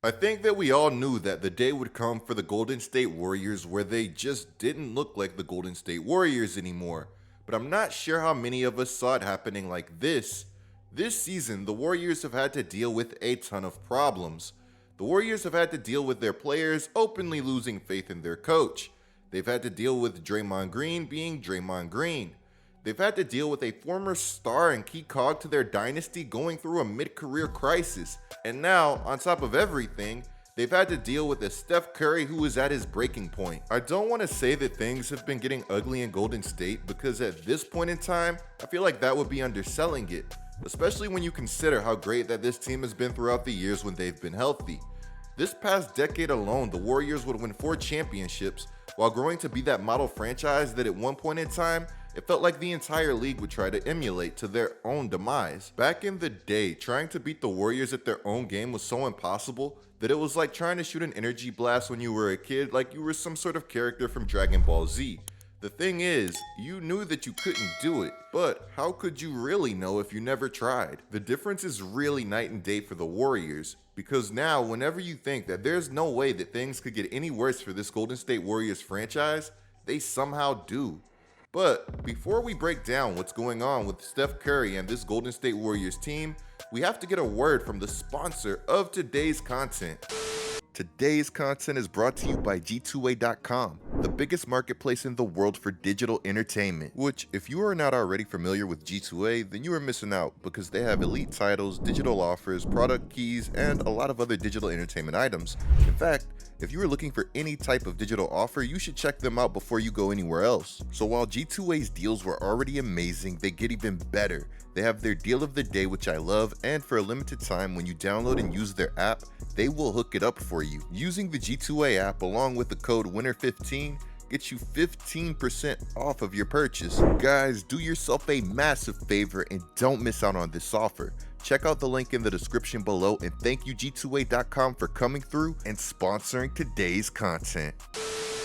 I think that we all knew that the day would come for the Golden State Warriors where they just didn't look like the Golden State Warriors anymore. But I'm not sure how many of us saw it happening like this. This season, the Warriors have had to deal with a ton of problems. The Warriors have had to deal with their players openly losing faith in their coach. They've had to deal with Draymond Green being Draymond Green. They've had to deal with a former star and key cog to their dynasty going through a mid-career crisis. And now, on top of everything, they've had to deal with a Steph Curry who is at his breaking point. I don't want to say that things have been getting ugly in Golden State because at this point in time, I feel like that would be underselling it, especially when you consider how great that this team has been throughout the years when they've been healthy. This past decade alone, the Warriors would win 4 championships while growing to be that model franchise that at one point in time, it felt like the entire league would try to emulate to their own demise. Back in the day, trying to beat the Warriors at their own game was so impossible that it was like trying to shoot an energy blast when you were a kid, like you were some sort of character from Dragon Ball Z. The thing is, you knew that you couldn't do it, but how could you really know if you never tried? The difference is really night and day for the Warriors, because now whenever you think that there's no way that things could get any worse for this Golden State Warriors franchise, they somehow do. But before we break down what's going on with Steph Curry and this Golden State Warriors team, we have to get a word from the sponsor of today's content. Today's content is brought to you by G2A.com, the biggest marketplace in the world for digital entertainment. Which, if you are not already familiar with G2A, then you are missing out because they have elite titles, digital offers, product keys, and a lot of other digital entertainment items. In fact, if you are looking for any type of digital offer, you should check them out before you go anywhere else. So while G2A's deals were already amazing, they get even better. They have their deal of the day, which I love, and for a limited time, when you download and use their app, they will hook it up for you. Using the G2A app along with the code WINNER15 gets you 15% off of your purchase. Guys, do yourself a massive favor and don't miss out on this offer. Check out the link in the description below, and thank you G2A.com for coming through and sponsoring today's content.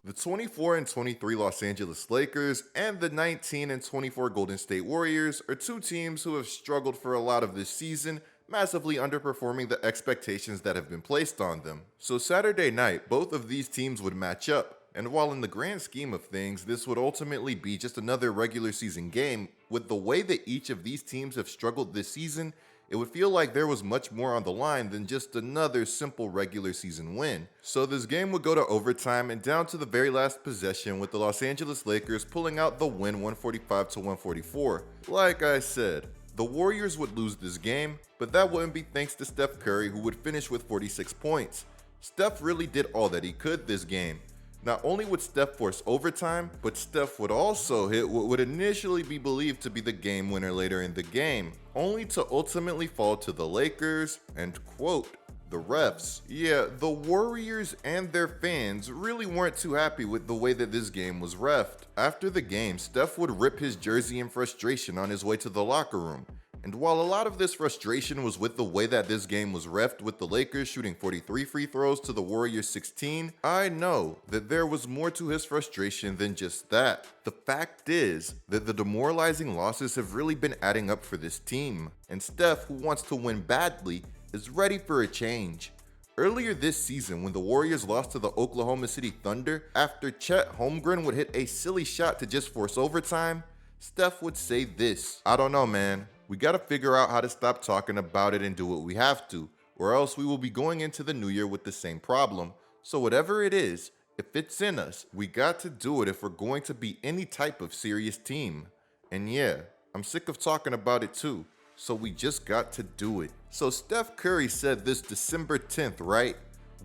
The 24-23 Los Angeles Lakers and the 19-24 Golden State Warriors are two teams who have struggled for a lot of this season, massively underperforming the expectations that have been placed on them. So Saturday night, both of these teams would match up. And while in the grand scheme of things, this would ultimately be just another regular season game, with the way that each of these teams have struggled this season, it would feel like there was much more on the line than just another simple regular season win. So this game would go to overtime and down to the very last possession, with the Los Angeles Lakers pulling out the win 145-144. Like I said, the Warriors would lose this game, but that wouldn't be thanks to Steph Curry, who would finish with 46 points. Steph really did all that he could this game. Not only would Steph force overtime, but Steph would also hit what would initially be believed to be the game winner later in the game, only to ultimately fall to the Lakers and, quote, the refs. Yeah, the Warriors and their fans really weren't too happy with the way that this game was reffed. After the game, Steph would rip his jersey in frustration on his way to the locker room. And while a lot of this frustration was with the way that this game was reffed, with the Lakers shooting 43 free throws to the Warriors 16, I know that there was more to his frustration than just that. The fact is that the demoralizing losses have really been adding up for this team, and Steph, who wants to win badly, is ready for a change. Earlier this season, when the Warriors lost to the Oklahoma City Thunder, after Chet Holmgren would hit a silly shot to just force overtime, Steph would say this: "I don't know, man. We gotta figure out how to stop talking about it and do what we have to, or else we will be going into the new year with the same problem. So whatever it is, if it's in us, we got to do it if we're going to be any type of serious team. And yeah, I'm sick of talking about it too, so we just got to do it." So Steph Curry said this December 10th, right?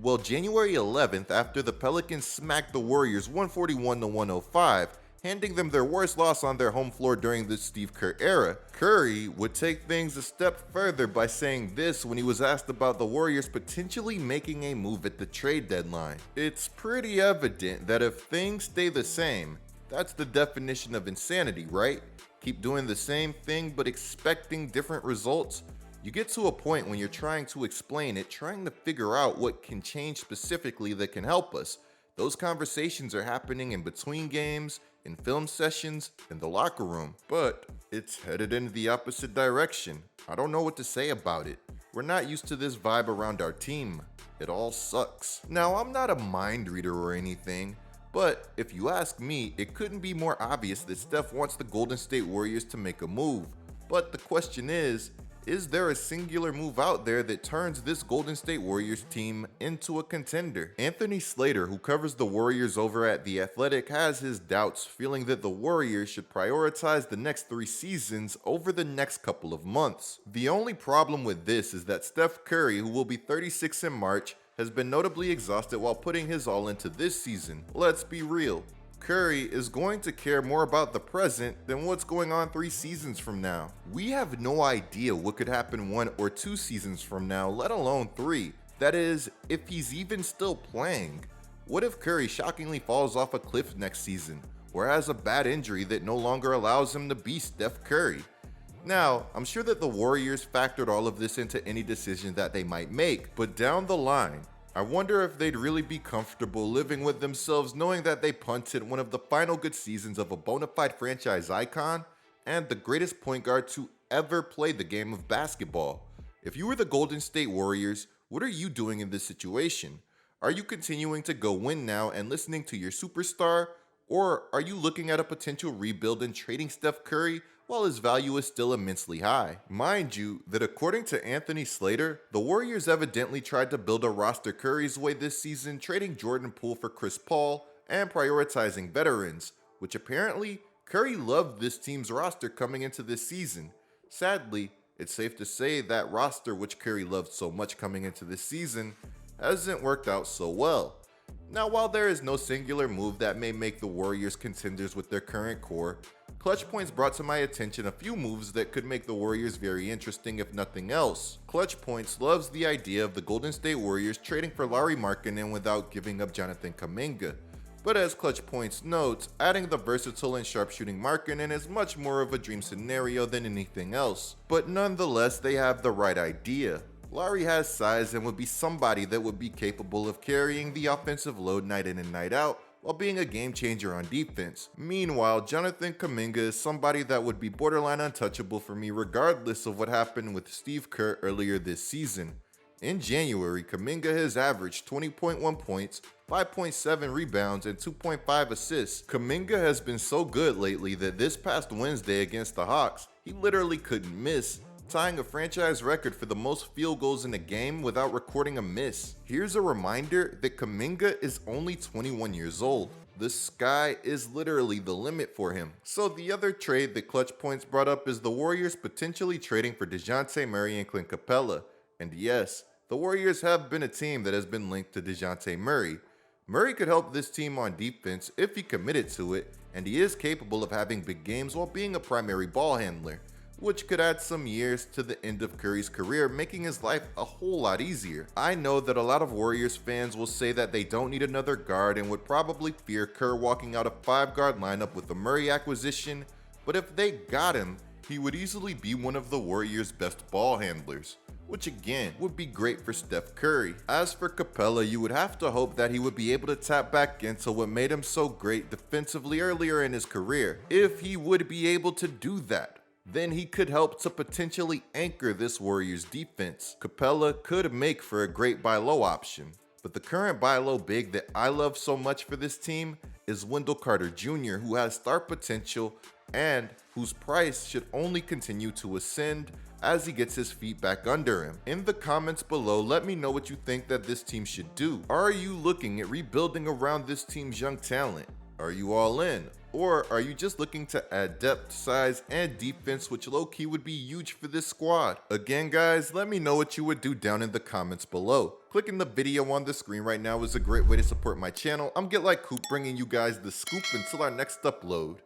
Well, January 11th, after the Pelicans smacked the Warriors 141-105, handing them their worst loss on their home floor during the Steve Kerr era, Curry would take things a step further by saying this when he was asked about the Warriors potentially making a move at the trade deadline. It's pretty evident that if things stay the same, that's the definition of insanity, right? Keep doing the same thing but expecting different results. You get to a point when you're trying to explain it, trying to figure out what can change specifically that can help us. Those conversations are happening in between games, in film sessions, in the locker room, but it's headed in the opposite direction. I don't know what to say about it. We're not used to this vibe around our team. It all sucks. Now, I'm not a mind reader or anything, but if you ask me, it couldn't be more obvious that Steph wants the Golden State Warriors to make a move. But the question is there a singular move out there that turns this Golden State Warriors team into a contender? Anthony Slater, who covers the Warriors over at The Athletic, has his doubts, feeling that the Warriors should prioritize the next 3 seasons over the next couple of months. The only problem with this is that Steph Curry, who will be 36 in March, has been notably exhausted while putting his all into this season. Let's be real. Curry is going to care more about the present than what's going on 3 seasons from now. We have no idea what could happen 1 or 2 seasons from now, let alone 3. That is, if he's even still playing. What if Curry shockingly falls off a cliff next season, or has a bad injury that no longer allows him to be Steph Curry? Now, I'm sure that the Warriors factored all of this into any decision that they might make, but down the line, I wonder if they'd really be comfortable living with themselves knowing that they punted one of the final good seasons of a bona fide franchise icon and the greatest point guard to ever play the game of basketball. If you were the Golden State Warriors, what are you doing in this situation? Are you continuing to go win now and listening to your superstar? Or are you looking at a potential rebuild and trading Steph Curry while his value is still immensely high? Mind you, that according to Anthony Slater, the Warriors evidently tried to build a roster Curry's way this season, trading Jordan Poole for Chris Paul and prioritizing veterans, which apparently Curry loved this team's roster coming into this season. Sadly, it's safe to say that roster which Curry loved so much coming into this season hasn't worked out so well. Now, while there is no singular move that may make the Warriors contenders with their current core, Clutch Points brought to my attention a few moves that could make the Warriors very interesting if nothing else. Clutch Points loves the idea of the Golden State Warriors trading for Lauri Markkanen without giving up Jonathan Kuminga. But as Clutch Points notes, adding the versatile and sharpshooting Markkanen is much more of a dream scenario than anything else. But nonetheless, they have the right idea. Lauri has size and would be somebody that would be capable of carrying the offensive load night in and night out while being a game changer on defense. Meanwhile, Jonathan Kuminga is somebody that would be borderline untouchable for me regardless of what happened with Steve Kerr earlier this season. In January, Kuminga has averaged 20.1 points, 5.7 rebounds, and 2.5 assists. Kuminga has been so good lately that this past Wednesday against the Hawks, he literally couldn't miss, tying a franchise record for the most field goals in a game without recording a miss. Here's a reminder that Kuminga is only 21 years old. The sky is literally the limit for him. So the other trade that Clutch Points brought up is the Warriors potentially trading for DeJounte Murray and Clint Capella. And yes, the Warriors have been a team that has been linked to DeJounte Murray. Murray could help this team on defense if he committed to it, and he is capable of having big games while being a primary ball handler, which could add some years to the end of Curry's career, making his life a whole lot easier. I know that a lot of Warriors fans will say that they don't need another guard and would probably fear Kerr walking out a 5-guard lineup with the Murray acquisition, but if they got him, he would easily be one of the Warriors' best ball handlers, which again would be great for Steph Curry. As for Capella, you would have to hope that he would be able to tap back into what made him so great defensively earlier in his career. If he would be able to do that, then he could help to potentially anchor this Warriors defense. Capella could make for a great buy low option, but the current buy low big that I love so much for this team is Wendell Carter Jr., who has star potential and whose price should only continue to ascend as he gets his feet back under him. In the comments below, let me know what you think that this team should do. Are you looking at rebuilding around this team's young talent? Are you all in? Or are you just looking to add depth, size, and defense, which low-key would be huge for this squad? Again, guys, let me know what you would do down in the comments below. Clicking the video on the screen right now is a great way to support my channel. I'm GetLikeCoop, bringing you guys the scoop until our next upload.